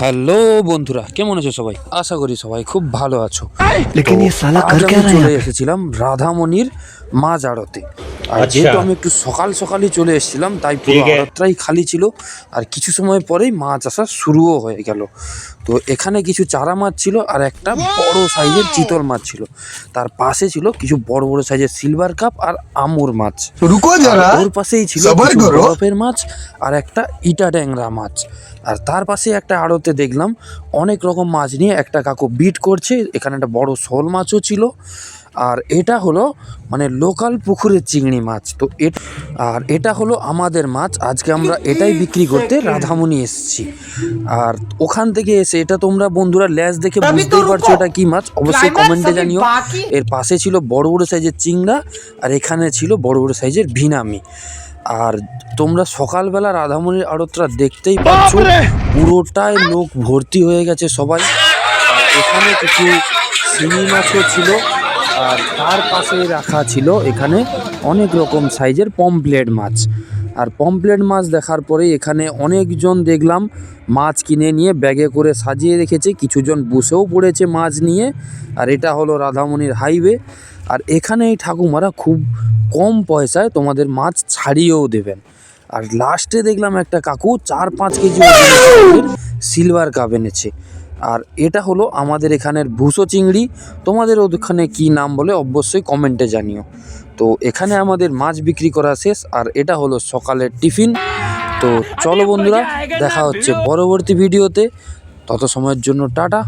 Hello বন্ধুরা, কেমন আছো সবাই? আশা করি সবাই খুব ভালো আছো। लेकिन ये साला আজ कर আমি क्या रहा है চলে यहाँ पे? এসেছিলাম রাধামণির মাঝ আড়তে। আর আচ্ছা। যেহেতু আমি একটু সকালই চলে এসেছিলাম, তাই পুরো ঠিক আছে। আড়তটাই খালি ছিল। আর কিছু সময় পরেই মাছ আসা শুরুও হয়ে গেল। তো এখানে কিছু চারা মাছ ছিল আর একটা বড় সাইজের চিতল মাছ ছিল। তার পাশে ছিল কিছু বড় বড় সাইজের সিলভার কাপ আর আমুর মাছ। रुको আর जरा ওর পাশেই ছিল সবার কিছু করো। বরফের মাছ আর একটা ইটা ট্যাংরা মাছ। আর তার পাশে একটা আড়তে দেখলাম অনেক রকম মাছ নিয়ে একটা কাকু বিট করছে। এখানে একটা বড় শোল মাছও ছিল। আর এটা হলো মানে লোকাল পুকুরের চিংড়ি মাছ। তো এটা হলো আমাদের মাছ। আজকে আমরা এটাই বিক্রি করতে রাধামণি এসেছি। আর ওখান থেকে এসে এটা তোমরা বন্ধুরা ল্যাজ দেখে বুঝতেই পারছো এটা কি মাছ, অবশ্যই কমেন্টে জানিও। এর পাশে ছিল বড় বড় সাইজের চিংড়া আর এখানে ছিল বড় বড় সাইজের ভিনামি। আর তোমরা সকালবেলা রাধামণির আড়তটা দেখতেই পাচ্ছ, পুরোটাই লোক ভর্তি হয়ে গেছে সবাই। আর এখানে কিছু শিঙি মাছও ছিল। আর তার পাশে রাখা ছিল এখানে অনেক রকম সাইজের পমপ্লেট মাছ। আর পমপ্লেট মাছ দেখার পরে এখানে অনেকজন দেখলাম মাছ কিনে নিয়ে ব্যাগে করে সাজিয়ে রেখেছে, কিছুজন বসেও পড়েছে মাছ নিয়ে। আর এটা হলো রাধামণির হাইওয়ে। আর এখানে এই ঠাকুমারা খুব কম পয়সায় তোমাদের মাছ ছাড়িয়েও দেবেন। আর লাস্টে দেখলাম একটা কাকু 4-5 কেজি ওজনের সিলভার কাপ এনেছে। আর এটা হলো আমাদের এখানের ভুসো চিংড়ি। তোমাদের ওখানে কি নাম বলে অবশ্যই কমেন্টে জানিও। তো এখানে আমাদের মাছ বিক্রি করা শেষ। আর এটা হলো সকালের টিফিন। তো চলো বন্ধুরা, দেখা হচ্ছে পরবর্তী ভিডিওতে। তত সময়ের জন্য টাটা।